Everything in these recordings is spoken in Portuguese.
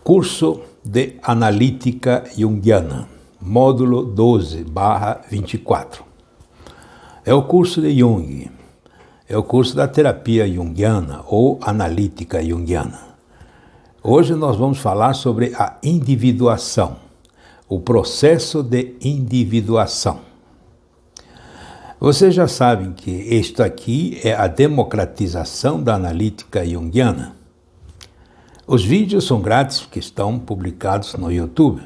Curso de Analítica Junguiana, módulo 12/24. É o curso de Jung, é o curso da terapia junguiana ou analítica junguiana. Hoje nós vamos falar sobre a individuação, o processo de individuação. Vocês já sabem que isto aqui é a democratização da analítica junguiana. Os vídeos são grátis, que estão publicados no YouTube.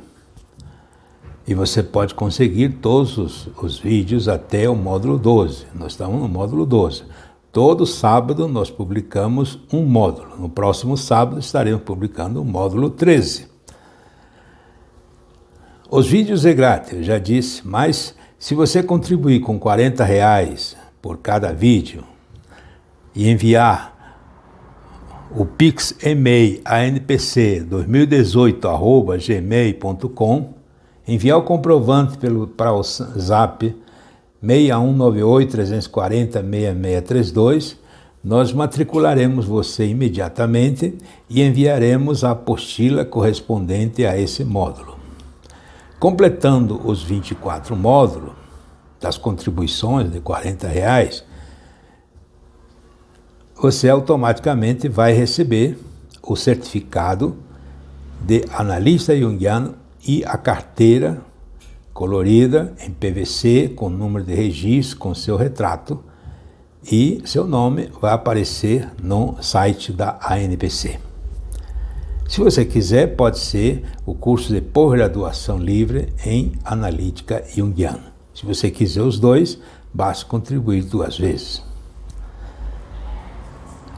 E você pode conseguir todos os vídeos até o módulo 12. Nós estamos no módulo 12. Todo sábado nós publicamos um módulo. No próximo sábado estaremos publicando o módulo 13. Os vídeos é grátis, eu já disse, mas se você contribuir com R$40 por cada vídeo e enviar o Pix e-mail anpc2018@gmail.com, enviar o comprovante para o Zap 6198-340-6632, nós matricularemos você imediatamente e enviaremos a apostila correspondente a esse módulo. Completando os 24 módulos das contribuições de R$40, você automaticamente vai receber o certificado de analista junguiano e a carteira colorida em PVC, com número de registro, com seu retrato, e seu nome vai aparecer no site da ANPC. Se você quiser, pode ser o curso de pós-graduação livre em analítica junguiana. Se você quiser os dois, basta contribuir 2 vezes.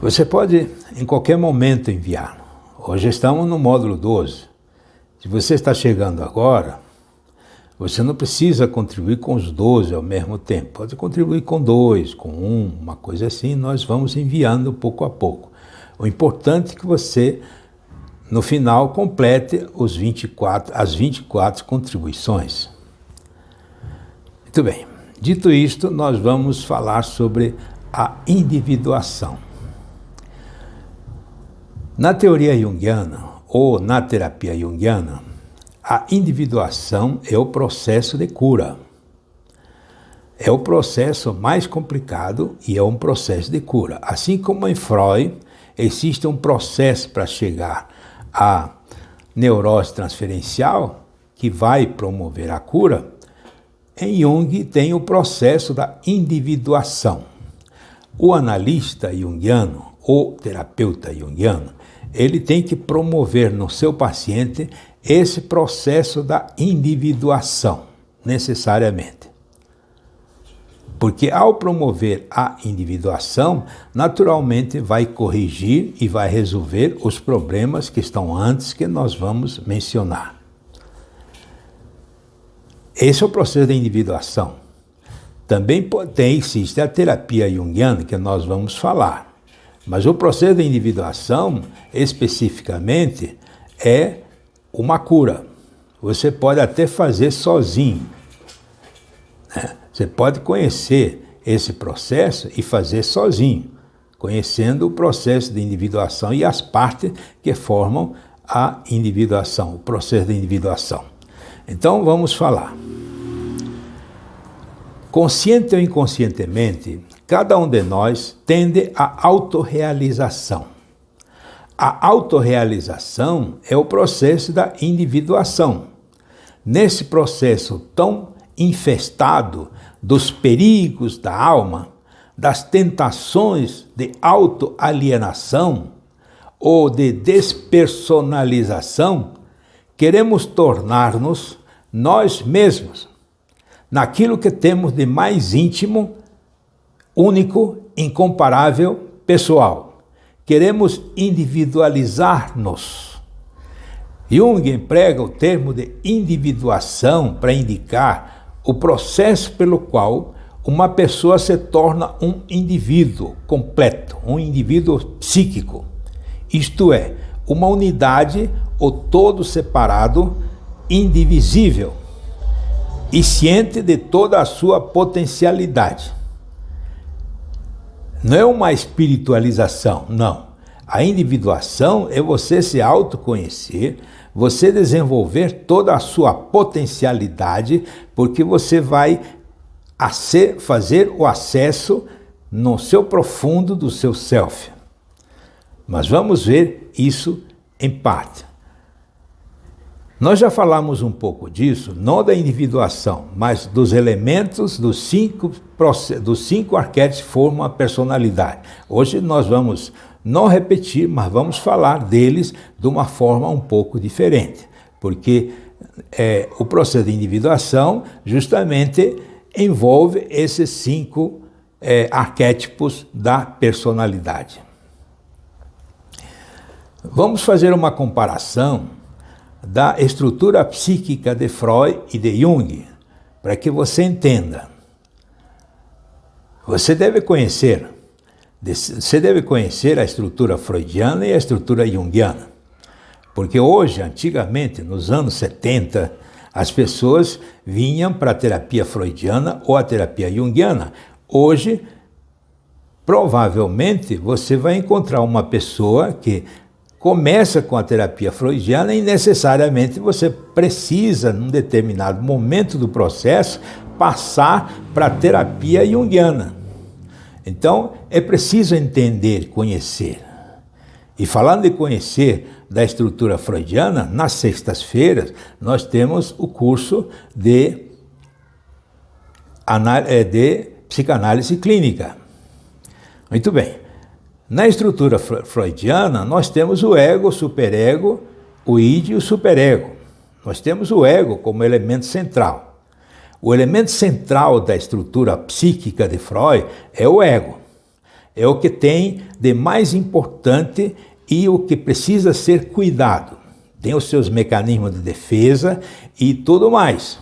Você pode, em qualquer momento, enviar. Hoje estamos no módulo 12. Se você está chegando agora, você não precisa contribuir com os 12 ao mesmo tempo. Pode contribuir com 2, com 1, uma coisa assim. Nós vamos enviando pouco a pouco. O importante é que você, no final, complete as 24 contribuições. Muito bem. Dito isto, nós vamos falar sobre a individuação. Na teoria junguiana, ou na terapia junguiana, a individuação é o processo de cura. É o processo mais complicado e é um processo de cura. Assim como em Freud, existe um processo para chegar à neurose transferencial, que vai promover a cura, em Jung tem o processo da individuação. O analista junguiano, ou terapeuta junguiano, ele tem que promover no seu paciente esse processo da individuação, necessariamente. Porque ao promover a individuação, naturalmente vai corrigir e vai resolver os problemas que estão antes, que nós vamos mencionar. Esse é o processo da individuação. Também existe a terapia junguiana, que nós vamos falar. Mas o processo de individuação, especificamente, é uma cura. Você pode até fazer sozinho, né? Você pode conhecer esse processo e fazer sozinho, conhecendo o processo de individuação e as partes que formam a individuação, o processo de individuação. Então, vamos falar. Consciente ou inconscientemente, cada um de nós tende à autorrealização. A autorrealização é o processo da individuação. Nesse processo tão infestado dos perigos da alma, das tentações de autoalienação ou de despersonalização, queremos tornar-nos nós mesmos, naquilo que temos de mais íntimo, único, incomparável, pessoal. Queremos individualizar-nos. Jung emprega o termo de individuação para indicar o processo pelo qual uma pessoa se torna um indivíduo completo, um indivíduo psíquico. Isto é, uma unidade ou todo separado, indivisível e ciente de toda a sua potencialidade. Não é uma espiritualização, não. A individuação é você se autoconhecer, você desenvolver toda a sua potencialidade, porque você vai fazer o acesso no seu profundo do seu self. Mas vamos ver isso em parte. Nós já falamos um pouco disso, não da individuação, mas dos elementos dos cinco arquétipos que formam a personalidade. Hoje nós vamos não repetir, mas vamos falar deles de uma forma um pouco diferente, porque o processo de individuação justamente envolve esses cinco arquétipos da personalidade. Vamos fazer uma comparação da estrutura psíquica de Freud e de Jung, para que você entenda. Você deve conhecer a estrutura freudiana e a estrutura junguiana, porque hoje, antigamente, nos anos 70, as pessoas vinham para a terapia freudiana ou a terapia junguiana. Hoje, provavelmente, você vai encontrar uma pessoa que começa com a terapia freudiana e necessariamente você precisa, num determinado momento do processo, passar para a terapia junguiana. Então, é preciso entender, conhecer. E falando de conhecer da estrutura freudiana, nas sextas-feiras nós temos o curso de psicanálise clínica. Muito bem. Na estrutura freudiana, nós temos o ego, o superego, o id e o superego. Nós temos o ego como elemento central. O elemento central da estrutura psíquica de Freud é o ego. É o que tem de mais importante e o que precisa ser cuidado. Tem os seus mecanismos de defesa e tudo mais.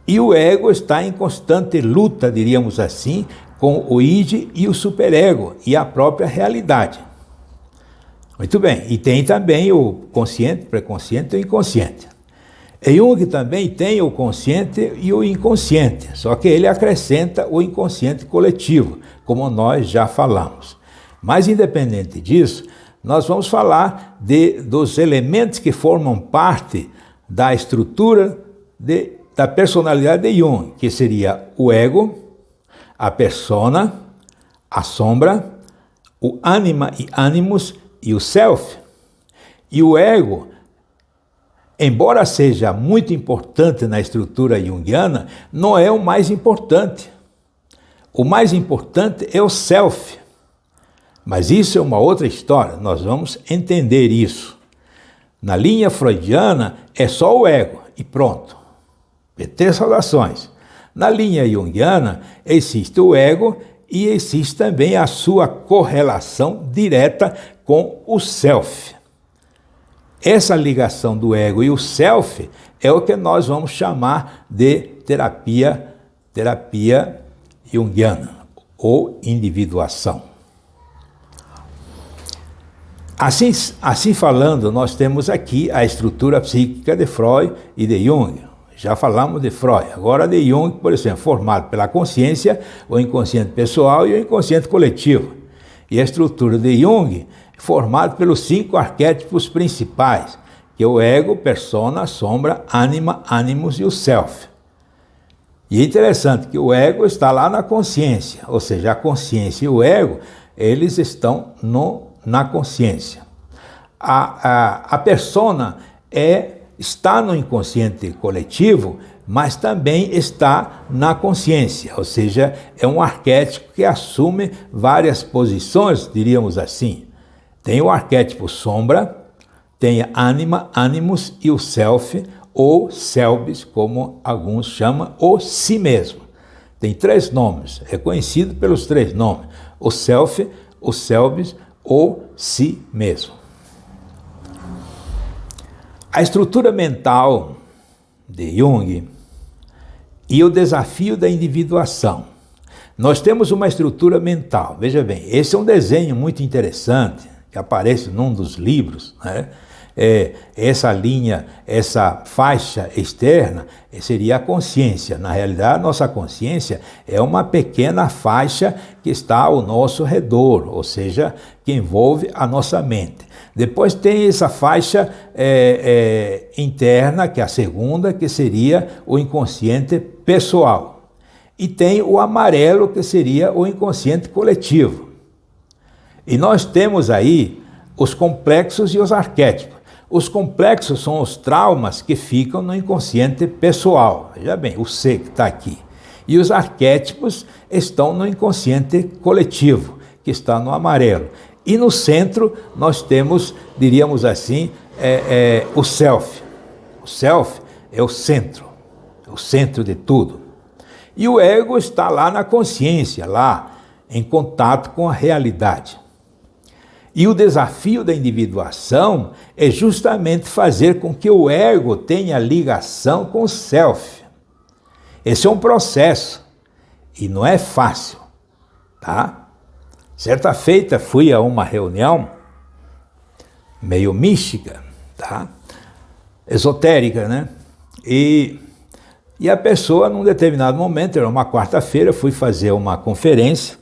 E o ego está em constante luta, diríamos assim, com o id e o superego e a própria realidade. Muito bem, e tem também o consciente, pré-consciente e o inconsciente. E Jung também tem o consciente e o inconsciente, só que ele acrescenta o inconsciente coletivo, como nós já falamos. Mas independente disso, nós vamos falar dos elementos que formam parte da estrutura da personalidade de Jung, que seria o ego, a persona, a sombra, o ânima e animus e o self. E o ego, embora seja muito importante na estrutura junguiana, não é o mais importante. O mais importante é o self. Mas isso é uma outra história, nós vamos entender isso. Na linha freudiana é só o ego e pronto. PT saudações. Na linha junguiana existe o ego e existe também a sua correlação direta com o self. Essa ligação do ego e o self é o que nós vamos chamar de terapia junguiana ou individuação. Assim falando, nós temos aqui a estrutura psíquica de Freud e de Jung. Já falamos de Freud, agora de Jung, por exemplo, formado pela consciência, o inconsciente pessoal e o inconsciente coletivo. E a estrutura de Jung é formada pelos 5 arquétipos principais, que é o ego, persona, sombra, ânima, animus e o self. E é interessante que o ego está lá na consciência, ou seja, a consciência e o ego, eles estão na consciência. A persona está no inconsciente coletivo, mas também está na consciência, ou seja, é um arquétipo que assume várias posições, diríamos assim. Tem o arquétipo sombra, tem a ânima, animus e o self, ou selbis, como alguns chamam, ou si mesmo. Tem 3 nomes, é conhecido pelos 3 nomes, o self, o selbis ou si mesmo. A estrutura mental de Jung e o desafio da individuação. Nós temos uma estrutura mental, veja bem, esse é um desenho muito interessante que aparece num dos livros, né? Essa linha, essa faixa externa seria a consciência. Na realidade, a nossa consciência é uma pequena faixa que está ao nosso redor, ou seja, que envolve a nossa mente. Depois tem essa faixa interna, que é a segunda, que seria o inconsciente pessoal. E tem o amarelo, que seria o inconsciente coletivo. E nós temos aí os complexos e os arquétipos. Os complexos são os traumas que ficam no inconsciente pessoal. Veja bem, o C que está aqui. E os arquétipos estão no inconsciente coletivo, que está no amarelo. E no centro nós temos, diríamos assim, o self. O self é o centro de tudo. E o ego está lá na consciência, lá em contato com a realidade. E o desafio da individuação é justamente fazer com que o ego tenha ligação com o self. Esse é um processo e não é fácil, tá? Certa feita fui a uma reunião meio mística, tá? Esotérica, né? E a pessoa, num determinado momento, era uma quarta-feira, fui fazer uma conferência,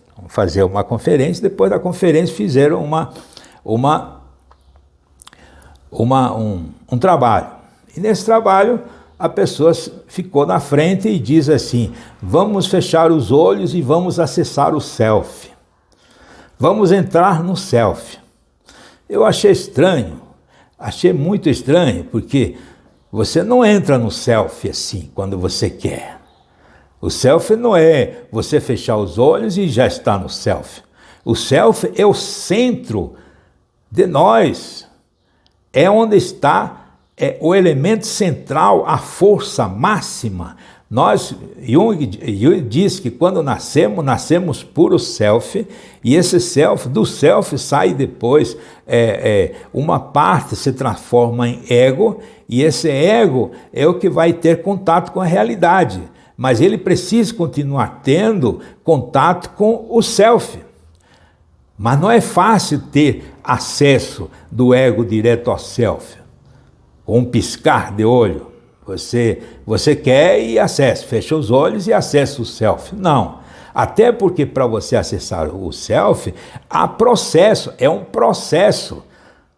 depois da conferência fizeram um trabalho. E nesse trabalho a pessoa ficou na frente e diz assim: vamos fechar os olhos e vamos acessar o self. Vamos entrar no self. Eu achei estranho, achei muito estranho, porque você não entra no self assim, quando você quer. O self não é você fechar os olhos e já está no self. O self é o centro de nós. É onde está o elemento central, a força máxima. Jung diz que quando nascemos puro self, e esse self, do self sai depois, uma parte se transforma em ego, e esse ego é o que vai ter contato com a realidade. Mas ele precisa continuar tendo contato com o self. Mas não é fácil ter acesso do direto ao self. Com um piscar de olho, você quer e acessa, fecha os olhos e acessa o self. Não. Até porque para você acessar o self, há processo, é um processo.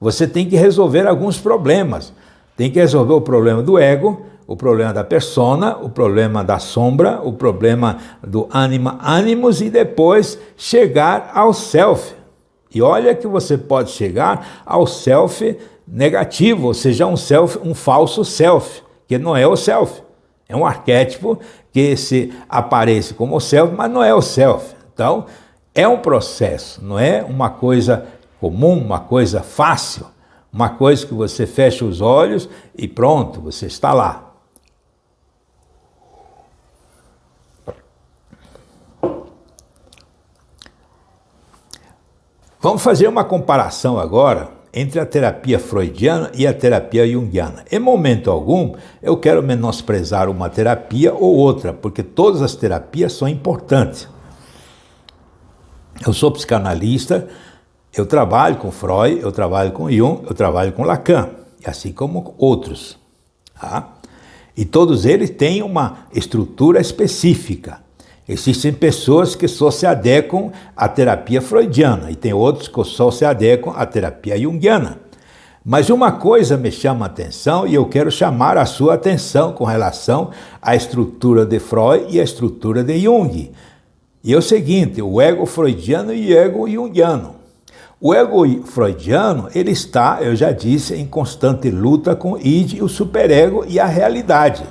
Você tem que resolver alguns problemas. Tem que resolver o problema do ego, o problema da persona, o problema da sombra, o problema do animus e depois chegar ao self. E olha que você pode chegar ao self negativo, ou seja, um falso self, que não é o self. É um arquétipo que se aparece como o self, mas não é o self. Então, é um processo, não é uma coisa comum, uma coisa fácil, uma coisa que você fecha os olhos e pronto, você está lá. Vamos fazer uma comparação agora entre a terapia freudiana e a terapia junguiana. Em momento algum, eu quero menosprezar uma terapia ou outra, porque todas as terapias são importantes. Eu sou psicanalista, eu trabalho com Freud, eu trabalho com Jung, eu trabalho com Lacan, assim como outros. Tá? E todos eles têm uma estrutura específica. Existem pessoas que só se adequam à terapia freudiana e tem outros que só se adequam à terapia junguiana. Mas uma coisa me chama a atenção e eu quero chamar a sua atenção com relação à estrutura de Freud e à estrutura de Jung. E é o seguinte, o ego freudiano e o ego junguiano. O ego freudiano, ele está, eu já disse, em constante luta com o id, o superego e a realidade.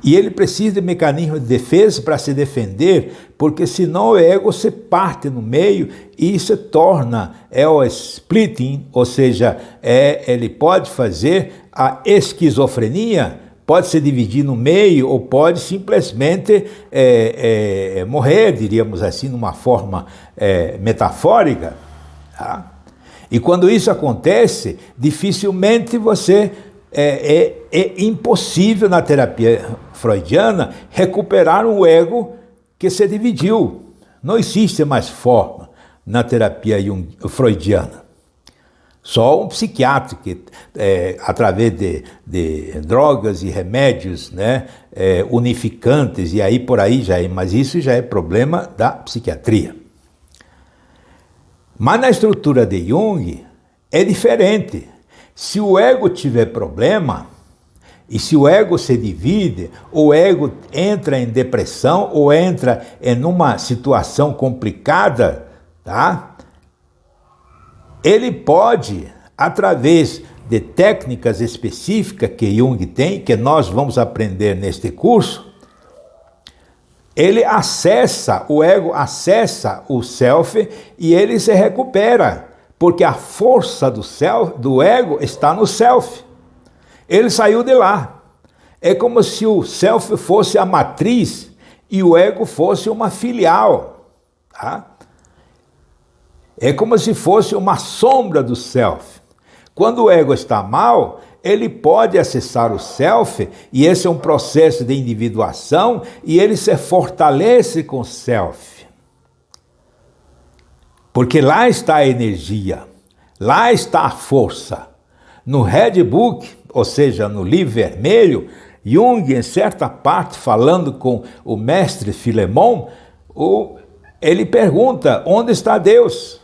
E ele precisa de mecanismos de defesa para se defender, porque senão o ego se parte no meio e se torna o splitting, ou seja, ele pode fazer a esquizofrenia, pode se dividir no meio ou pode simplesmente morrer, diríamos assim, numa forma metafórica. Tá? E quando isso acontece, dificilmente você... É impossível na terapia freudiana recuperar um ego que se dividiu. Não existe mais forma. na terapia freudiana. Só um psiquiatra que, através de drogas e remédios, né, unificantes, e aí por aí já é, mas isso já é problema da psiquiatria. Mas na estrutura de Jung é diferente. Se o ego tiver problema, e se o ego se divide, o ego entra em depressão ou entra em uma situação complicada, tá? Ele pode, através de técnicas específicas que Jung tem, que nós vamos aprender neste curso, ele acessa, o ego acessa o self e ele se recupera, porque a força do ego está no self. Ele saiu de lá. É como se o self fosse a matriz e o ego fosse uma filial, tá? É como se fosse uma sombra do self. Quando o ego está mal, ele pode acessar o self, e esse é um processo de individuação, e ele se fortalece com o self. Porque lá está a energia, lá está a força. No Red Book, ou seja, no livro vermelho, Jung, em certa parte, falando com o mestre Filemon, ele pergunta, onde está Deus?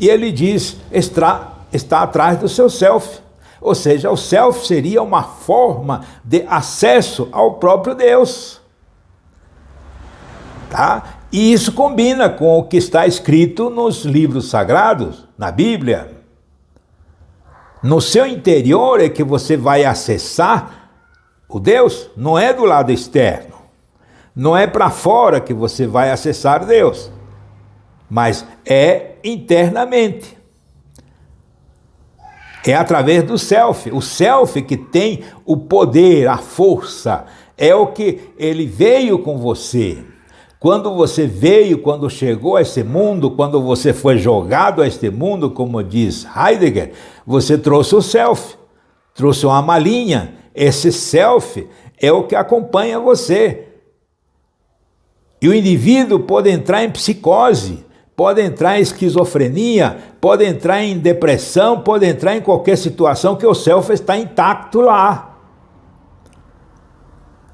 E ele diz, está atrás do seu self. Ou seja, o self seria uma forma de acesso ao próprio Deus. Tá? E isso combina com o que está escrito nos livros sagrados, na Bíblia. No seu interior é que você vai acessar o Deus, não é do lado externo. Não é para fora que você vai acessar Deus, mas é internamente. É através do self. O self que tem o poder, a força, é o que ele veio com você. Quando você veio, quando chegou a este mundo, quando você foi jogado a este mundo, como diz Heidegger, você trouxe o self, trouxe uma malinha. Esse self é o que acompanha você. E o indivíduo pode entrar em psicose, pode entrar em esquizofrenia, pode entrar em depressão, pode entrar em qualquer situação que o self está intacto lá.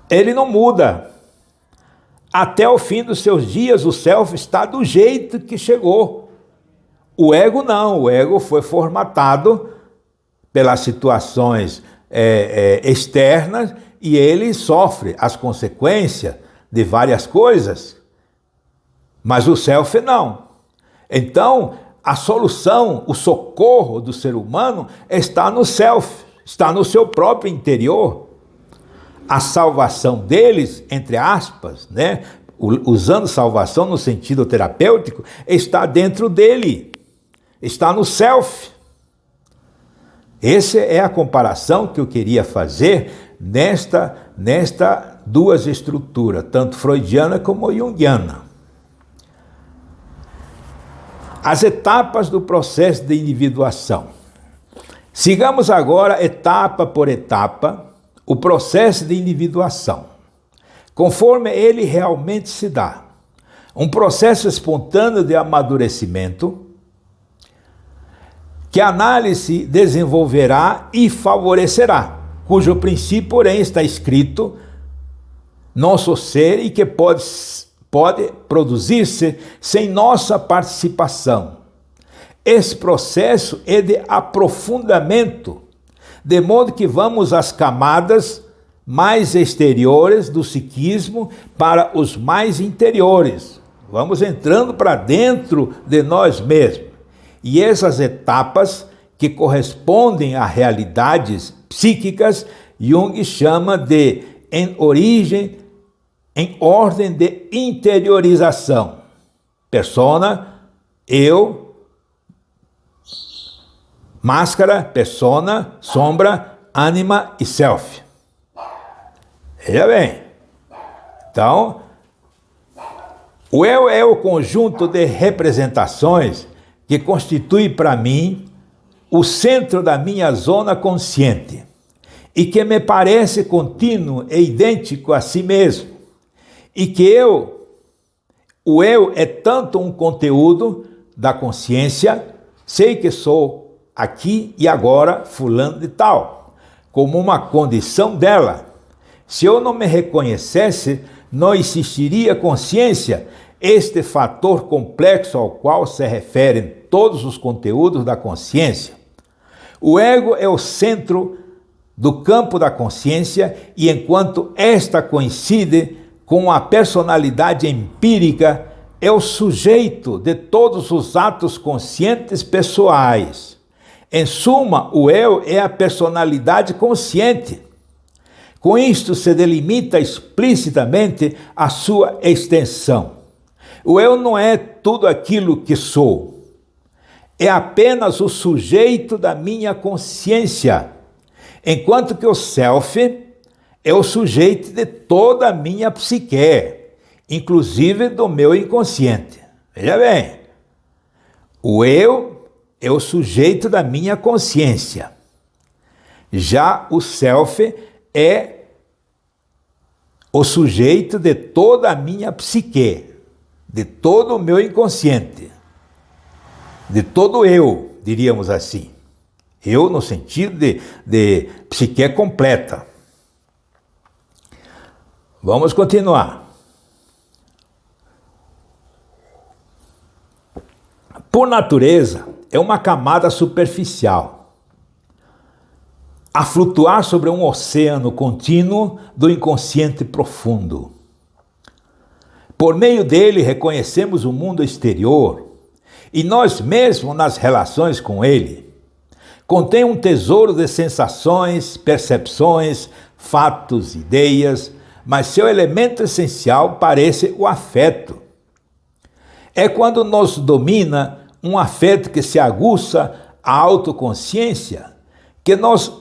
Ele não muda. Até o fim dos seus dias, o self está do jeito que chegou. O ego não, o ego foi formatado pelas situações externas e ele sofre as consequências de várias coisas, mas o self não. Então, a solução, o socorro do ser humano está no self, está no seu próprio interior. A salvação deles, entre aspas, né, usando salvação no sentido terapêutico, está dentro dele, está no self. Essa é a comparação que eu queria fazer nesta duas estruturas, tanto freudiana como junguiana. As etapas do processo de individuação. Sigamos agora, etapa por etapa, o processo de individuação, conforme ele realmente se dá. Um processo espontâneo de amadurecimento que a análise desenvolverá e favorecerá, cujo princípio, porém, está escrito nosso ser e que pode produzir-se sem nossa participação. Esse processo é de aprofundamento, de modo que vamos às camadas mais exteriores do psiquismo para os mais interiores. Vamos entrando para dentro de nós mesmos. E essas etapas que correspondem a realidades psíquicas, Jung chama de em ordem de interiorização. Persona, eu, máscara, persona, sombra, ânima e self. Veja bem. Então, o eu é o conjunto de representações que constitui para mim o centro da minha zona consciente e que me parece contínuo e idêntico a si mesmo, e que O eu é tanto um conteúdo da consciência, sei que sou aqui e agora fulano de tal, como uma condição dela. Se eu não me reconhecesse, não existiria consciência, este fator complexo ao qual se referem todos os conteúdos da consciência. O ego é o centro do campo da consciência e enquanto esta coincide com a personalidade empírica, é o sujeito de todos os atos conscientes pessoais. Em suma, o eu é a personalidade consciente. Com isto se delimita explicitamente a sua extensão. O eu não é tudo aquilo que sou. É apenas o sujeito da minha consciência, enquanto que o self é o sujeito de toda a minha psique, inclusive do meu inconsciente. Veja bem, o eu é o sujeito da minha consciência. Já o self é o sujeito de toda a minha psique, de todo o meu inconsciente, de todo eu, diríamos assim. Eu no sentido de psique completa. Vamos continuar. Por natureza, é uma camada superficial, a flutuar sobre um oceano contínuo do inconsciente profundo. Por meio dele, reconhecemos o mundo exterior e nós mesmos nas relações com ele. Contém um tesouro de sensações, percepções, fatos, ideias, mas seu elemento essencial parece o afeto. É quando nos domina um afeto que se aguça a autoconsciência, que nós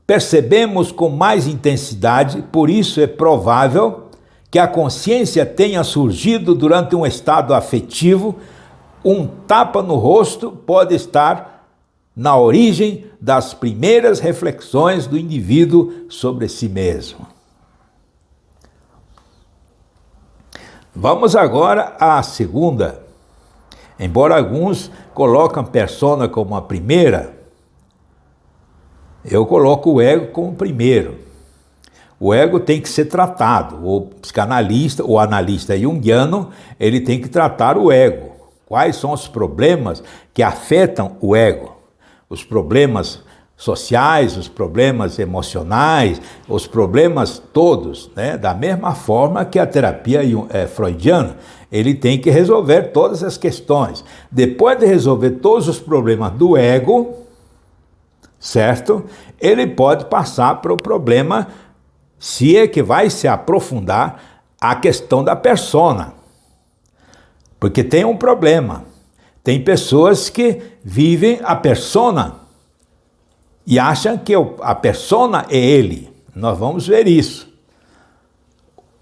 percebemos com mais intensidade, por isso é provável que a consciência tenha surgido durante um estado afetivo. Um tapa no rosto pode estar na origem das primeiras reflexões do indivíduo sobre si mesmo. Vamos agora à segunda. Embora alguns colocam persona como a primeira, eu coloco o ego como primeiro. O ego tem que ser tratado. O psicanalista, o analista junguiano, ele tem que tratar o ego. Quais são os problemas que afetam o ego? Os problemas sociais, os problemas emocionais, os problemas todos, né? Da mesma forma que a terapia freudiana, ele tem que resolver todas as questões. Depois de resolver todos os problemas do ego, certo? Ele pode passar para o problema, se é que vai se aprofundar, a questão da persona. Porque tem um problema. Tem pessoas que vivem a persona e acham que a persona é ele. Nós vamos ver isso.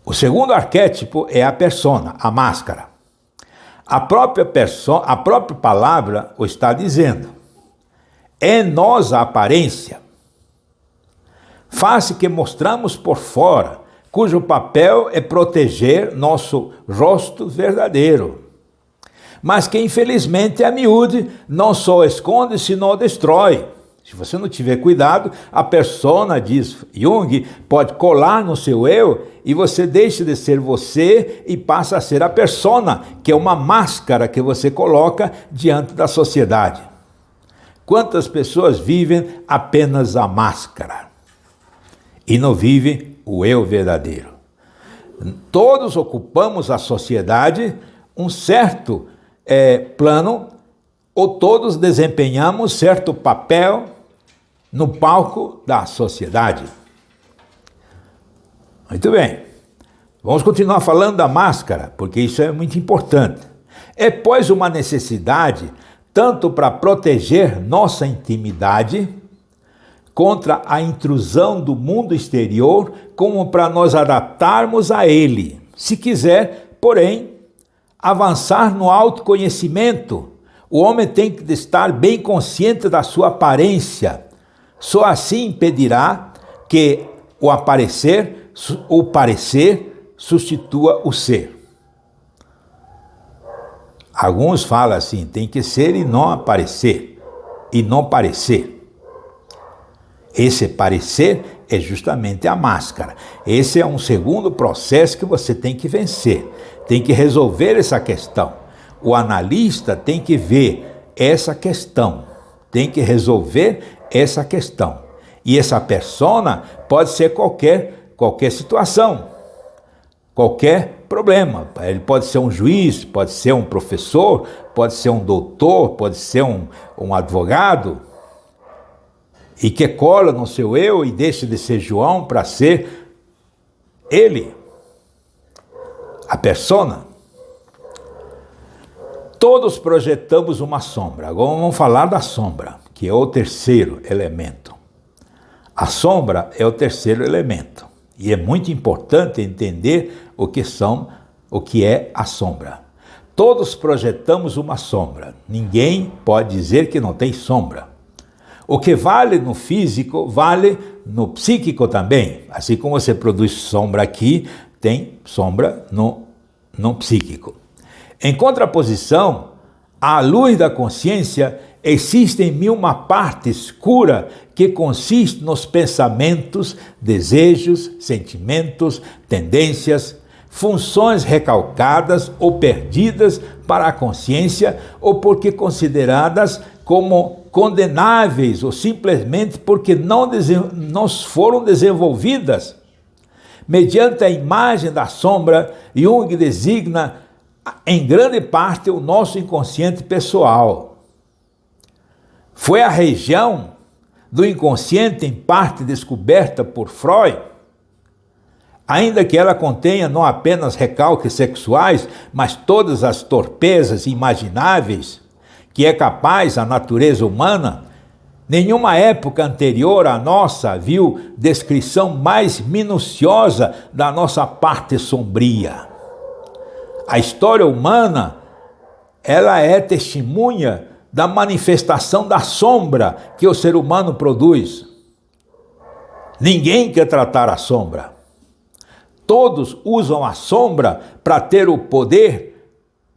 O segundo arquétipo é a persona, a máscara. A própria palavra o está dizendo. É nós a aparência, face que mostramos por fora, cujo papel é proteger nosso rosto verdadeiro, mas que infelizmente a miúde não só esconde, senão destrói. Se você não tiver cuidado, a persona, diz Jung, pode colar no seu eu e você deixa de ser você e passa a ser a persona, que é uma máscara que você coloca diante da sociedade. Quantas pessoas vivem apenas a máscara e não vivem o eu verdadeiro? Todos ocupamos a sociedade um certo plano, ou todos desempenhamos certo papel no palco da sociedade. Muito bem. Vamos continuar falando da máscara, porque isso é muito importante. É, pois, uma necessidade tanto para proteger nossa intimidade contra a intrusão do mundo exterior, como para nos adaptarmos a ele. Se quiser, porém, avançar no autoconhecimento, o homem tem que estar bem consciente da sua aparência. Só assim impedirá que o parecer substitua o ser. Alguns falam assim, tem que ser e não aparecer, e não parecer. Esse parecer é justamente a máscara. Esse é um segundo processo que você tem que vencer, tem que resolver essa questão. O analista tem que ver essa questão, tem que resolver essa questão. E essa persona pode ser qualquer situação, qualquer problema. Ele pode ser um juiz, pode ser um professor, pode ser um doutor, pode ser um advogado, e que cola no seu eu e deixa de ser João para ser ele, a persona. Todos projetamos uma sombra. Agora vamos falar da sombra, que é o terceiro elemento. A sombra é o terceiro elemento. E é muito importante entender o que é a sombra. Todos projetamos uma sombra. Ninguém pode dizer que não tem sombra. O que vale no físico, vale no psíquico também. Assim como você produz sombra aqui, tem sombra no psíquico. Em contraposição, à luz da consciência, existem 1000 partes escuras que consistem nos pensamentos, desejos, sentimentos, tendências, funções recalcadas ou perdidas para a consciência ou porque consideradas como condenáveis ou simplesmente porque não foram desenvolvidas. Mediante a imagem da sombra, Jung designa em grande parte o nosso inconsciente pessoal. Foi a região do inconsciente em parte descoberta por Freud, ainda que ela contenha não apenas recalques sexuais, mas todas as torpezas imagináveis que é capaz a natureza humana. Nenhuma época anterior à nossa viu descrição mais minuciosa da nossa parte sombria. A história humana, ela é testemunha da manifestação da sombra que o ser humano produz. Ninguém quer tratar a sombra. Todos usam a sombra para ter o poder,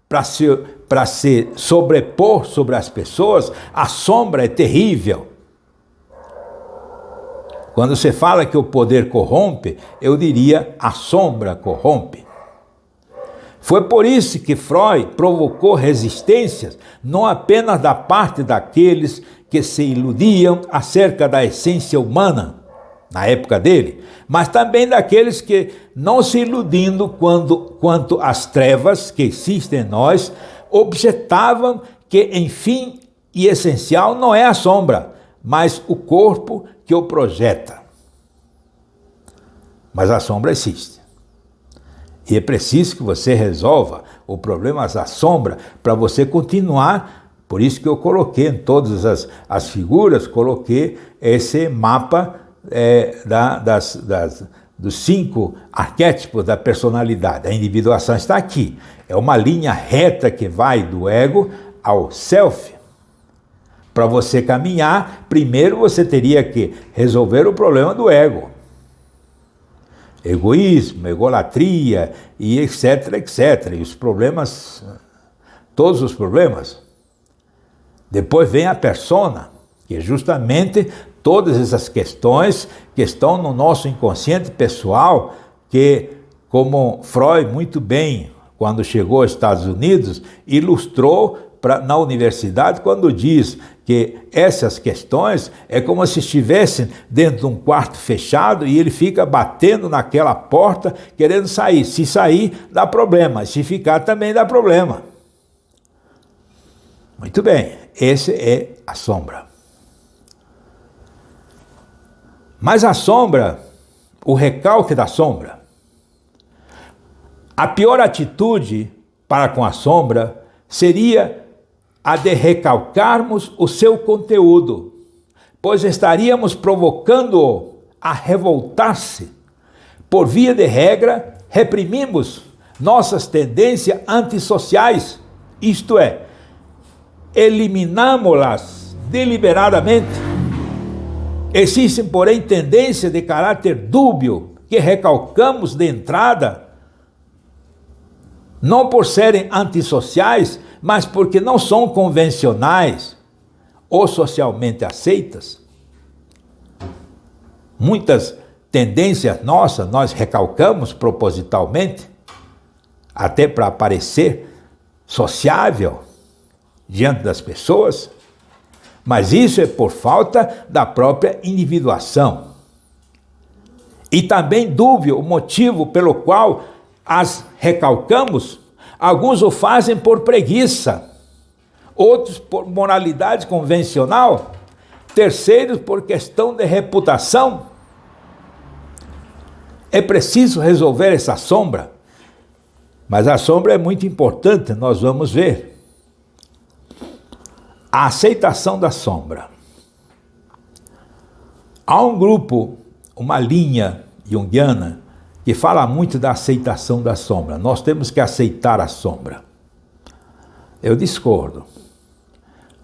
para se sobrepor sobre as pessoas. A sombra é terrível. Quando você fala que o poder corrompe, eu diria a sombra corrompe. Foi por isso que Freud provocou resistências, não apenas da parte daqueles que se iludiam acerca da essência humana, na época dele, mas também daqueles que, não se iludindo quanto às trevas que existem em nós, objetavam que, enfim e essencial, não é a sombra, mas o corpo que o projeta. Mas a sombra existe. E é preciso que você resolva o problema da sombra para você continuar. Por isso que eu coloquei em todas as figuras, coloquei esse mapa dos 5 arquétipos da personalidade. A individuação está aqui. É uma linha reta que vai do ego ao self. Para você caminhar, primeiro você teria que resolver o problema do ego. Egoísmo, egolatria e etc, etc. E os problemas, todos os problemas. Depois vem a persona, que é justamente todas essas questões que estão no nosso inconsciente pessoal, que, como Freud muito bem, quando chegou aos Estados Unidos, ilustrou na universidade, quando diz que essas questões é como se estivessem dentro de um quarto fechado e ele fica batendo naquela porta querendo sair. Se sair, dá problema. Se ficar, também dá problema. Muito bem, essa é a sombra. Mas a sombra, o recalque da sombra, a pior atitude para com a sombra seria a de recalcarmos o seu conteúdo, pois estaríamos provocando-o a revoltar-se. Por via de regra, reprimimos nossas tendências antissociais, isto é, eliminamos-las deliberadamente. Existem, porém, tendências de caráter dúbio que recalcamos de entrada, não por serem antissociais, mas porque não são convencionais ou socialmente aceitas. Muitas tendências nossas nós recalcamos propositalmente, até para aparecer sociável diante das pessoas, mas isso é por falta da própria individuação. E também dúvida o motivo pelo qual as recalcamos. Alguns o fazem por preguiça, outros por moralidade convencional, terceiros por questão de reputação. É preciso resolver essa sombra, mas a sombra é muito importante, nós vamos ver. A aceitação da sombra. Há um grupo, uma linha junguiana, que fala muito da aceitação da sombra. Nós temos que aceitar a sombra. Eu discordo.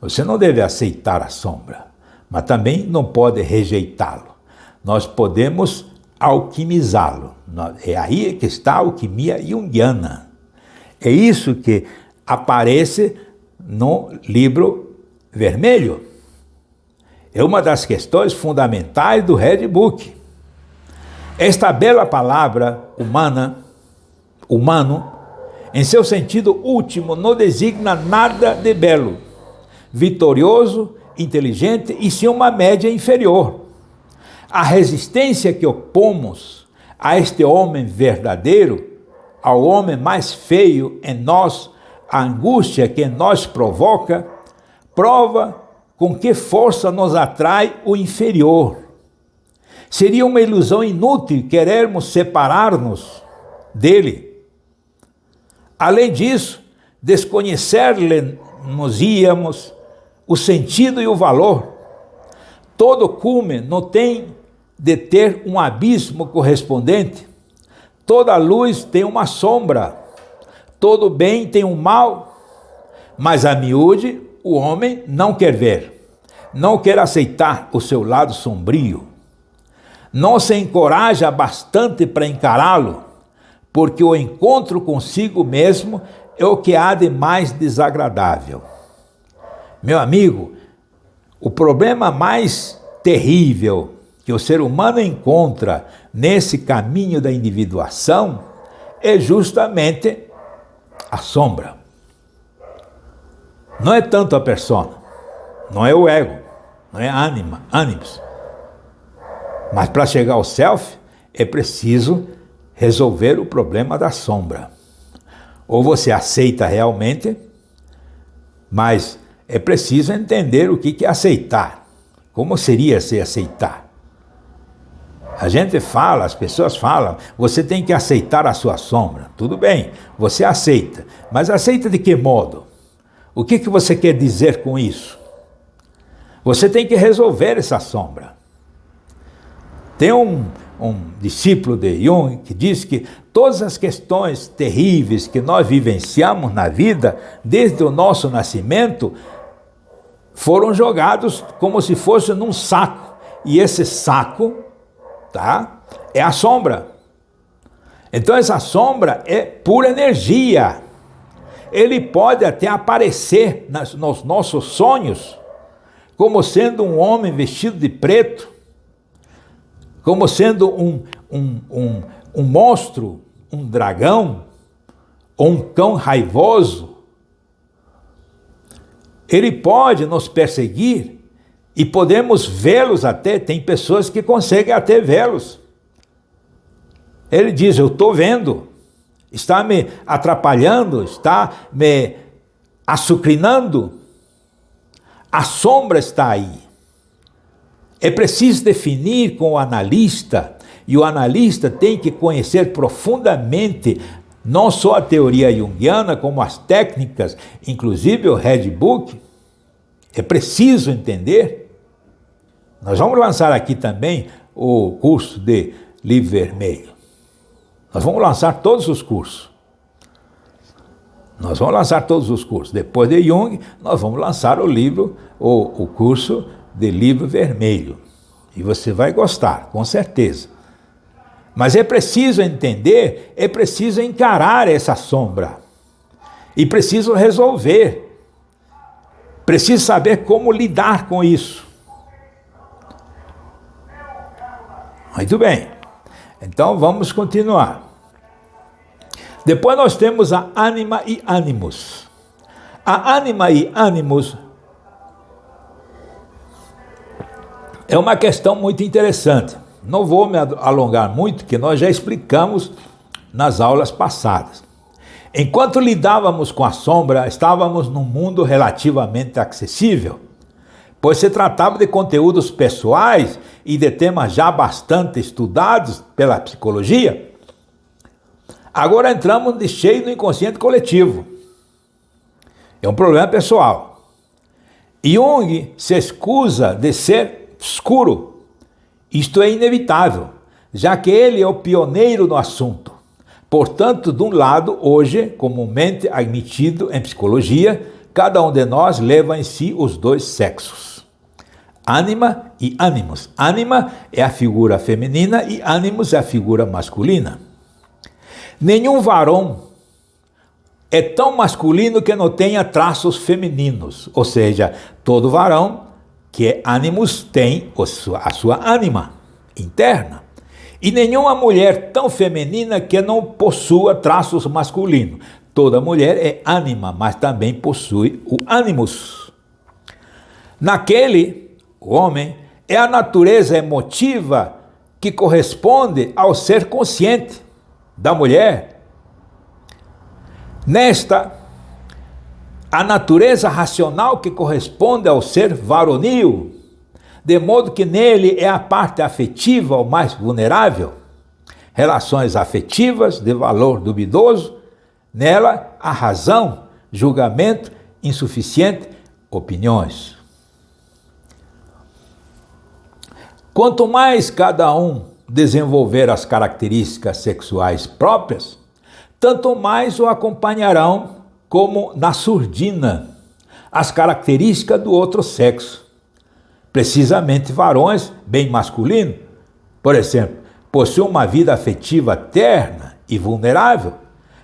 Você não deve aceitar a sombra, mas também não pode rejeitá-lo. Nós podemos alquimizá-lo. É aí que está a alquimia junguiana. É isso que aparece no livro vermelho. É uma das questões fundamentais do Red Book. Esta bela palavra humano, em seu sentido último, não designa nada de belo, vitorioso, inteligente e sim uma média inferior. A resistência que opomos a este homem verdadeiro, ao homem mais feio em nós, a angústia que em nós provoca, prova com que força nos atrai o inferior. Seria uma ilusão inútil querermos separar-nos dele. Além disso, desconhecer-lhe-nos-íamos o sentido e o valor. Todo cume não tem de ter um abismo correspondente. Toda luz tem uma sombra. Todo bem tem um mal. Mas a miúde, o homem não quer ver. Não quer aceitar o seu lado sombrio. Não se encoraja bastante para encará-lo, porque o encontro consigo mesmo é o que há de mais desagradável. Meu amigo, o problema mais terrível que o ser humano encontra nesse caminho da individuação é justamente a sombra. Não é tanto a persona, não é o ego, não é ânimos. Mas para chegar ao self, é preciso resolver o problema da sombra. Ou você aceita realmente, mas é preciso entender o que é aceitar. Como seria se aceitar? A gente fala, as pessoas falam, você tem que aceitar a sua sombra. Tudo bem, você aceita, mas aceita de que modo? O que você quer dizer com isso? Você tem que resolver essa sombra. Tem um discípulo de Jung que diz que todas as questões terríveis que nós vivenciamos na vida, desde o nosso nascimento, foram jogados como se fosse num saco. E esse saco, é a sombra. Então essa sombra é pura energia. Ele pode até aparecer nos nossos sonhos, como sendo um homem vestido de preto, como sendo um monstro, um dragão, ou um cão raivoso. Ele pode nos perseguir e podemos vê-los até, tem pessoas que conseguem até vê-los. Ele diz, eu estou vendo, está me atrapalhando, está me açucrinando. A sombra está aí. É preciso definir com o analista, e o analista tem que conhecer profundamente não só a teoria junguiana, como as técnicas, inclusive o Red Book. É preciso entender. Nós vamos lançar aqui também o curso de Livro Vermelho. Nós vamos lançar todos os cursos. Nós vamos lançar todos os cursos. Depois de Jung, nós vamos lançar o livro, o curso de Livro Vermelho. E você vai gostar, com certeza. Mas é preciso entender, é preciso encarar essa sombra. e preciso resolver. Preciso saber como lidar com isso. Muito bem. Então vamos continuar. Depois nós temos a ânima e ânimos. A ânima e ânimos é uma questão muito interessante. Não vou me alongar muito, que nós já explicamos nas aulas passadas. Enquanto lidávamos com a sombra, estávamos num mundo relativamente acessível, pois se tratava de conteúdos pessoais e de temas já bastante estudados pela psicologia. Agora entramos de cheio no inconsciente coletivo. É um problema pessoal. Jung se excusa de ser escuro. Isto é inevitável, já que ele é o pioneiro no assunto. Portanto, de um lado, hoje, comumente admitido em psicologia, cada um de nós leva em si os dois sexos. Ânima e ânimos. Ânima é a figura feminina e ânimos é a figura masculina. Nenhum varão é tão masculino que não tenha traços femininos, ou seja, todo varão que é ânimos tem a sua ânima interna. E nenhuma mulher tão feminina que não possua traços masculinos. Toda mulher é ânima, mas também possui o ânimos. Naquele, o homem, é a natureza emotiva que corresponde ao ser consciente da mulher. Nesta, a natureza racional que corresponde ao ser varonil, de modo que nele é a parte afetiva o mais vulnerável. Relações afetivas de valor duvidoso, nela a razão, julgamento insuficiente, opiniões. Quanto mais cada um desenvolver as características sexuais próprias, tanto mais o acompanharão como na surdina as características do outro sexo. Precisamente varões bem masculinos, por exemplo, possuem uma vida afetiva terna e vulnerável,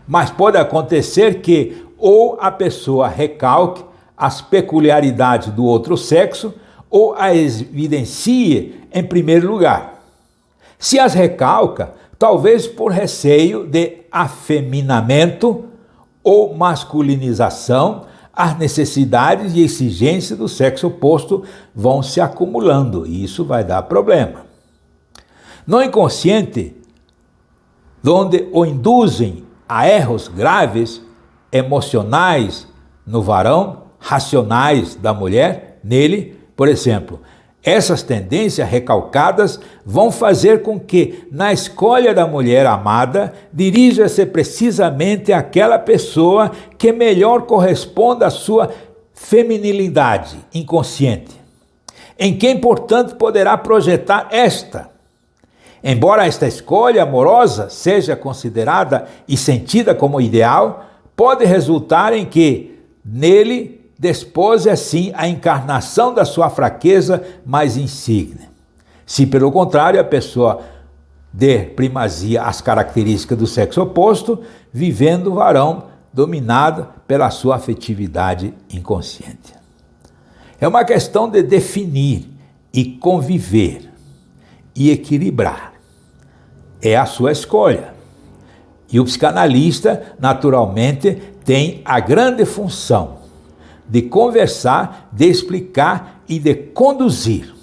mas pode acontecer que ou a pessoa recalque as peculiaridades do outro sexo ou as evidencie em primeiro lugar. Se as recalca, talvez por receio de afeminamento ou masculinização, as necessidades e exigências do sexo oposto vão se acumulando e isso vai dar problema. No inconsciente, onde o induzem a erros graves, emocionais no varão, racionais da mulher, nele, por exemplo, essas tendências recalcadas vão fazer com que, na escolha da mulher amada, dirija-se precisamente àquela pessoa que melhor corresponde à sua feminilidade inconsciente, em quem, portanto, poderá projetar esta. Embora esta escolha amorosa seja considerada e sentida como ideal, pode resultar em que, nele, despose assim a encarnação da sua fraqueza mais insigne. Se, pelo contrário, a pessoa dê primazia às características do sexo oposto, vivendo o varão dominado pela sua afetividade inconsciente. É uma questão de definir e conviver e equilibrar. É a sua escolha. E o psicanalista, naturalmente, tem a grande função de conversar, de explicar e de conduzir.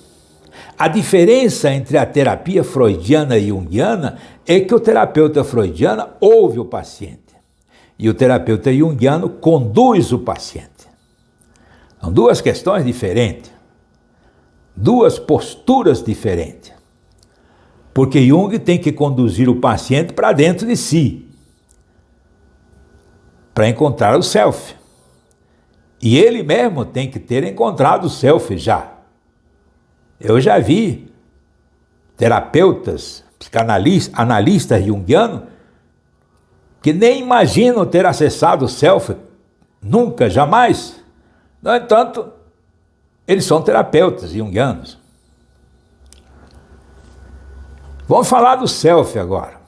A diferença entre a terapia freudiana e junguiana é que o terapeuta freudiano ouve o paciente e o terapeuta junguiano conduz o paciente. São duas questões diferentes, duas posturas diferentes, porque Jung tem que conduzir o paciente para dentro de si, para encontrar o self. E ele mesmo tem que ter encontrado o self já. Eu já vi terapeutas, psicanalistas, analistas junguianos, que nem imaginam ter acessado o self, nunca, jamais. No entanto, eles são terapeutas junguianos. Vamos falar do self agora.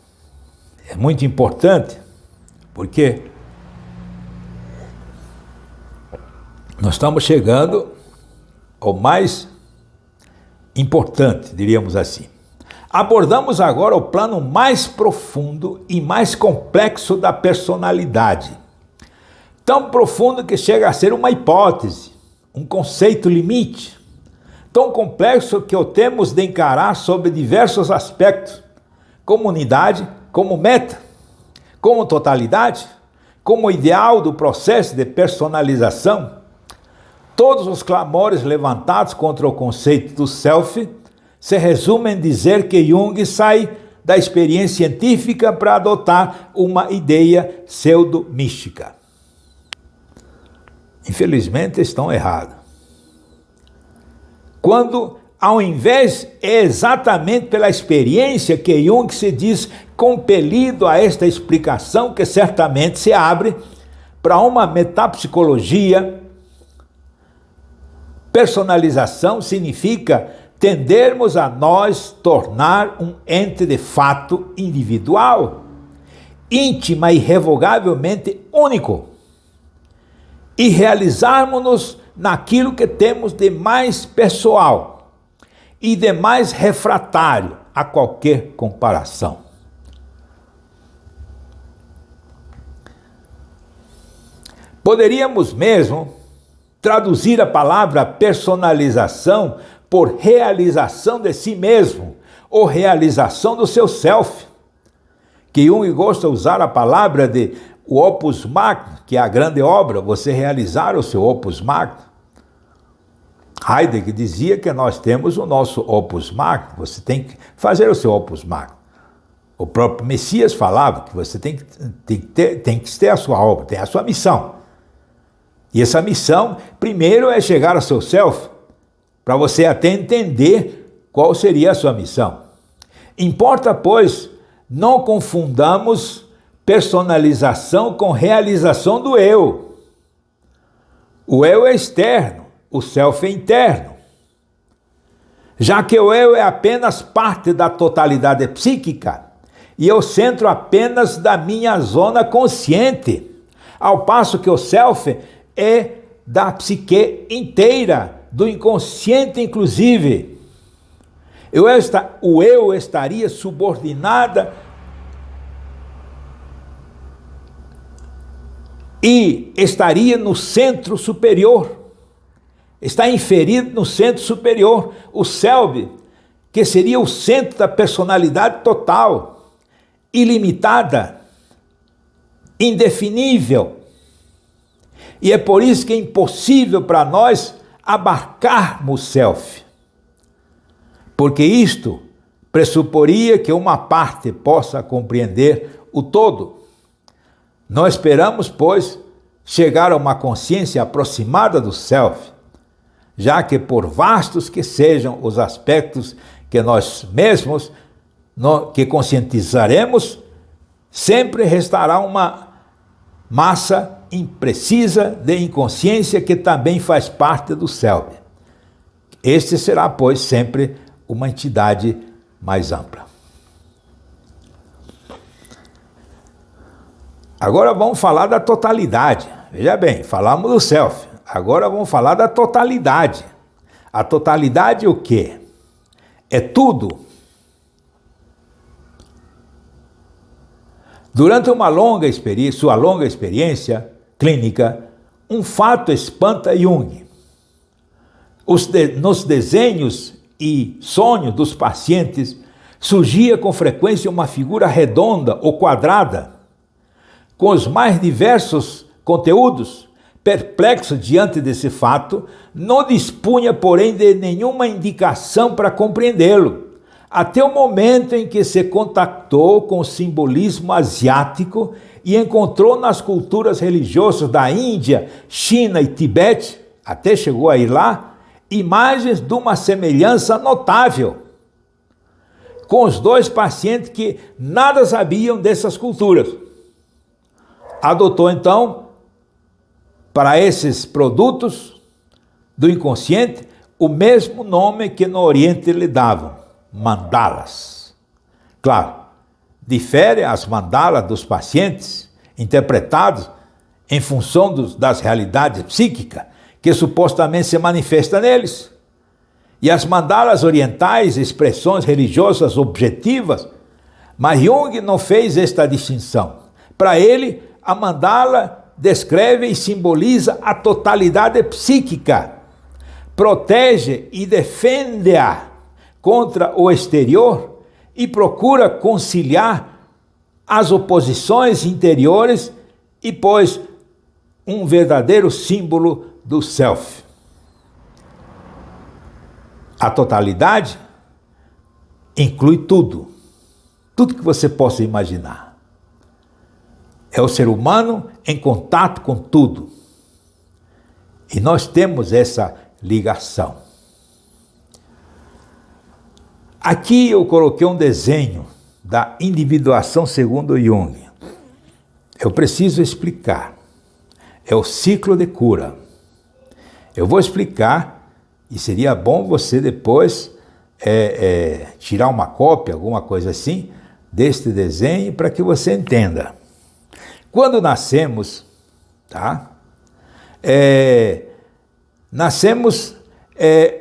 É muito importante, porque nós estamos chegando ao mais importante, diríamos assim. Abordamos agora o plano mais profundo e mais complexo da personalidade. Tão profundo que chega a ser uma hipótese, um conceito limite. Tão complexo que o temos de encarar sob diversos aspectos, como unidade, como meta, como totalidade, como ideal do processo de personalização. Todos os clamores levantados contra o conceito do self se resumem em dizer que Jung sai da experiência científica para adotar uma ideia pseudo-mística. Infelizmente estão errados. Quando, ao invés, é exatamente pela experiência que Jung se diz compelido a esta explicação que certamente se abre para uma metapsicologia. Personalização significa tendermos a nós tornar um ente de fato individual, íntima e irrevogavelmente único, e realizarmos-nos naquilo que temos de mais pessoal e de mais refratário a qualquer comparação. Poderíamos mesmo traduzir a palavra personalização por realização de si mesmo, ou realização do seu self, que Jung gosta de usar a palavra de o opus magnum, que é a grande obra, você realizar o seu opus magnum. Heidegger dizia que nós temos o nosso opus magnum, você tem que fazer o seu opus magnum. O próprio Messias falava que você tem que ter a sua obra, tem a sua missão. E essa missão, primeiro, é chegar ao seu self, para você até entender qual seria a sua missão. Importa, pois, não confundamos personalização com realização do eu. O eu é externo, o self é interno. Já que o eu é apenas parte da totalidade psíquica, e eu centro apenas da minha zona consciente, ao passo que o self é da psique inteira, do inconsciente inclusive. O eu estaria subordinada e estaria no centro superior, está inferido no centro superior, o self, que seria o centro da personalidade total, ilimitada, indefinível. E é por isso que é impossível para nós abarcarmos o self, porque isto pressuporia que uma parte possa compreender o todo. Não esperamos, pois, chegar a uma consciência aproximada do self, já que por vastos que sejam os aspectos que nós mesmos que conscientizaremos, sempre restará uma massa imprecisa de inconsciência que também faz parte do self. Este será, pois, sempre uma entidade mais ampla. Agora vamos falar da totalidade. Veja bem, falamos do self. Agora vamos falar da totalidade. A totalidade é o quê? É tudo. Durante sua longa experiência clínica, um fato espanta Jung. Nos desenhos e sonhos dos pacientes, surgia com frequência uma figura redonda ou quadrada, com os mais diversos conteúdos. Perplexo diante desse fato, não dispunha, porém, de nenhuma indicação para compreendê-lo, até o momento em que se contactou com o simbolismo asiático e encontrou nas culturas religiosas da Índia, China e Tibete, até chegou a ir lá, imagens de uma semelhança notável com os dois pacientes que nada sabiam dessas culturas. Adotou, então, para esses produtos do inconsciente, o mesmo nome que no Oriente lhe davam, mandalas. Claro, difere as mandalas dos pacientes, interpretados em função das realidades psíquicas, que supostamente se manifesta neles. E as mandalas orientais, expressões religiosas objetivas, mas Jung não fez esta distinção. Para ele, a mandala descreve e simboliza a totalidade psíquica, protege e defende-a contra o exterior e procura conciliar as oposições interiores e pôs um verdadeiro símbolo do self. A totalidade inclui tudo, tudo que você possa imaginar. É o ser humano em contato com tudo. E nós temos essa ligação. Aqui eu coloquei um desenho da individuação segundo Jung. Eu preciso explicar. É o ciclo de cura. Eu vou explicar e seria bom você depois tirar uma cópia, alguma coisa assim, deste desenho para que você entenda. Quando nascemos, tá? Nascemos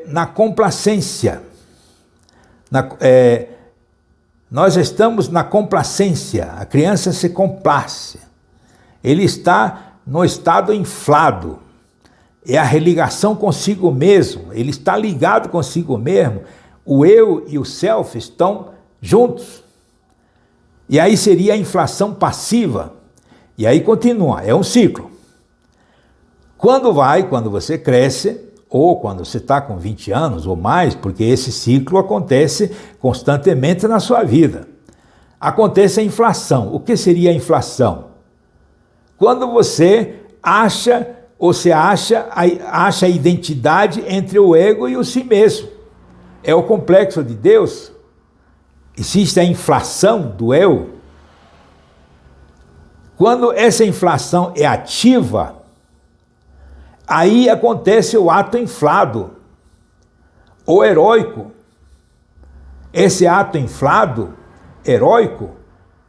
na complacência. Nós estamos na complacência, a criança se complace. Ele está no estado inflado. É a religação consigo mesmo, ele está ligado consigo mesmo. O eu e o self estão juntos. E aí seria a inflação passiva. E aí continua, é um ciclo. Quando você cresce, ou quando você está com 20 anos ou mais, porque esse ciclo acontece constantemente na sua vida. Acontece a inflação. O que seria a inflação? Quando você acha a identidade entre o ego e o si mesmo. É o complexo de Deus. Existe a inflação do eu. Quando essa inflação é ativa, aí acontece o ato inflado, o heróico. Esse ato inflado, heróico,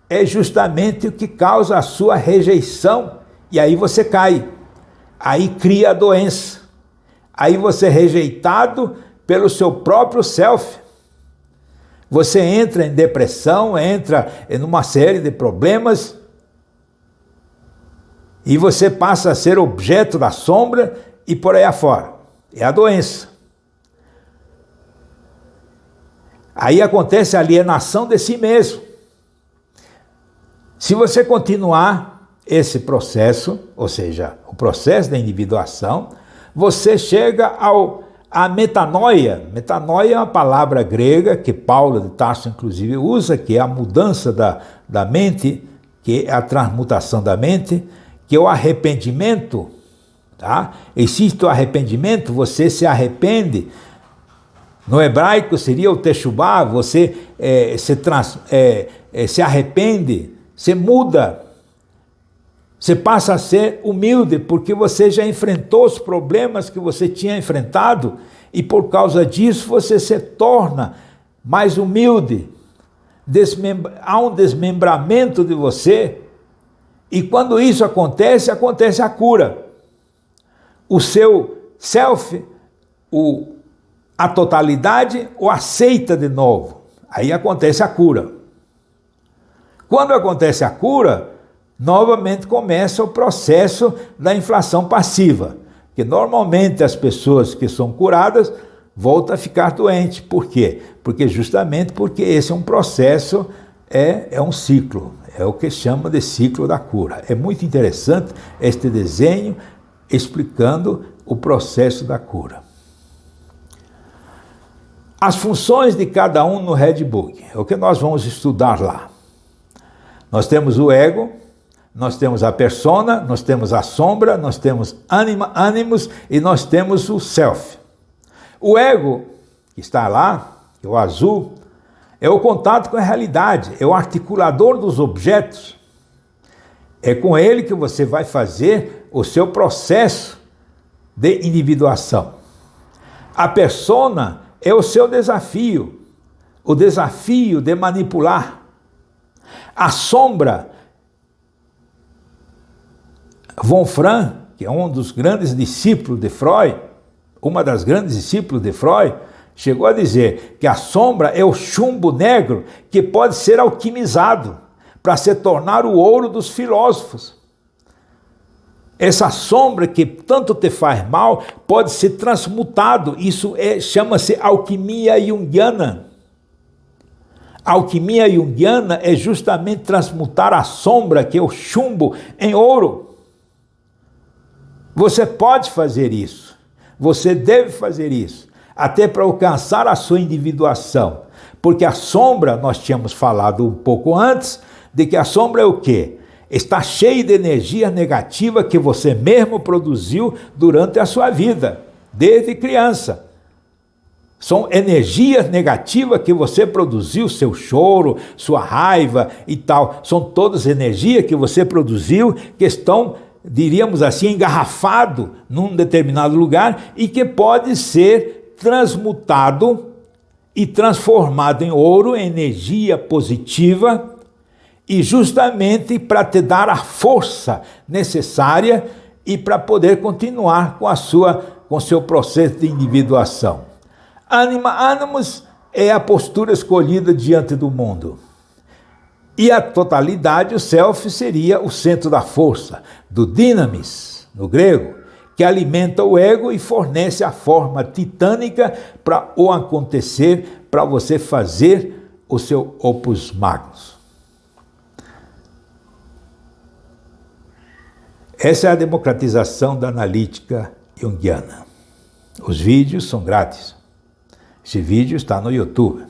é justamente o que causa a sua rejeição, e aí você cai. Aí cria a doença. Aí você é rejeitado pelo seu próprio self. Você entra em depressão, entra em uma série de problemas e você passa a ser objeto da sombra e por aí afora. É a doença. Aí acontece a alienação de si mesmo. Se você continuar esse processo, ou seja, o processo da individuação, você chega à metanoia. Metanoia é uma palavra grega que Paulo de Tarso, inclusive, usa, que é a mudança da mente, que é a transmutação da mente, que é o arrependimento. Tá? Existe o arrependimento, você se arrepende. No hebraico seria o teshuvah, você se arrepende, você muda. Você passa a ser humilde porque você já enfrentou os problemas que você tinha enfrentado e por causa disso você se torna mais humilde. Há um desmembramento de você e quando isso acontece a cura. O seu self, a totalidade o aceita de novo. Aí acontece a cura. Quando acontece a cura, novamente começa o processo da inflação passiva, que normalmente as pessoas que são curadas voltam a ficar doentes. Por quê? Justamente porque esse é um processo, é um ciclo, é o que chama de ciclo da cura. É muito interessante este desenho explicando o processo da cura. As funções de cada um no Red Book, é o que nós vamos estudar lá. Nós temos o ego, nós temos a persona, nós temos a sombra, nós temos ânimos e nós temos o self. O ego, que está lá, que é o azul, é o contato com a realidade, é o articulador dos objetos. É com ele que você vai fazer o seu processo de individuação. A persona é o seu desafio, o desafio de manipular. A sombra, Wolfram, que é um dos grandes discípulos de Freud, uma das grandes discípulos de Freud, chegou a dizer que a sombra é o chumbo negro que pode ser alquimizado para se tornar o ouro dos filósofos. Essa sombra que tanto te faz mal pode ser transmutado. Isso chama-se alquimia junguiana. A alquimia junguiana é justamente transmutar a sombra, que é o chumbo, em ouro. Você pode fazer isso. Você deve fazer isso. Até para alcançar a sua individuação. Porque a sombra, nós tínhamos falado um pouco antes, de que a sombra é o quê? Está cheio de energia negativa que você mesmo produziu durante a sua vida, desde criança. São energias negativas que você produziu, seu choro, sua raiva e tal. São todas energias que você produziu que estão, diríamos assim, engarrafado num determinado lugar e que pode ser transmutado e transformado em ouro, em energia positiva, e justamente para te dar a força necessária e para poder continuar com seu processo de individuação. Animus é a postura escolhida diante do mundo. E a totalidade, o self, seria o centro da força, do dynamis, no grego, que alimenta o ego e fornece a forma titânica para o acontecer, para você fazer o seu opus magnus. Essa é a democratização da analítica junguiana. Os vídeos são grátis. Esse vídeo está no YouTube.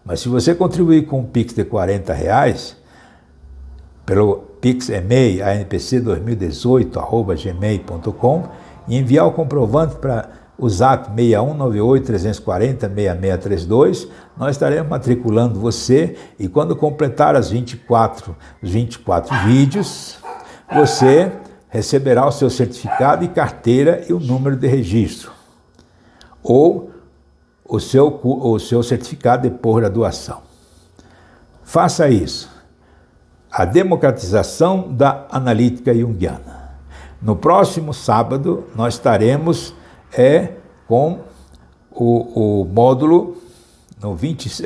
Mas se você contribuir com um Pix de R$40, pelo Pix e-mail anpc2018@gmail.com e enviar o comprovante para o zap 6198-340-6632, nós estaremos matriculando você e quando completar os 24 vídeos, você receberá o seu certificado e carteira e o número de registro, ou o seu certificado de pós-graduação. Faça isso. A democratização da analítica junguiana. No próximo sábado, nós estaremos com o módulo, no 20,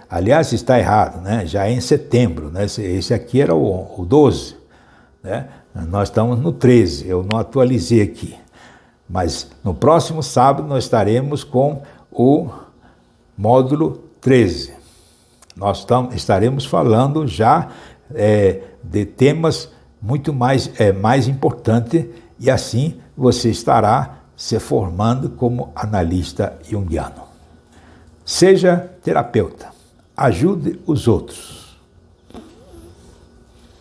aliás, está errado, né? Já é em setembro, né? Esse aqui era o 12, né? Nós estamos no 13, eu não atualizei aqui. Mas no próximo sábado nós estaremos com o módulo 13. Nós estaremos falando já de temas muito mais importantes e assim você estará se formando como analista junguiano. Seja terapeuta, ajude os outros.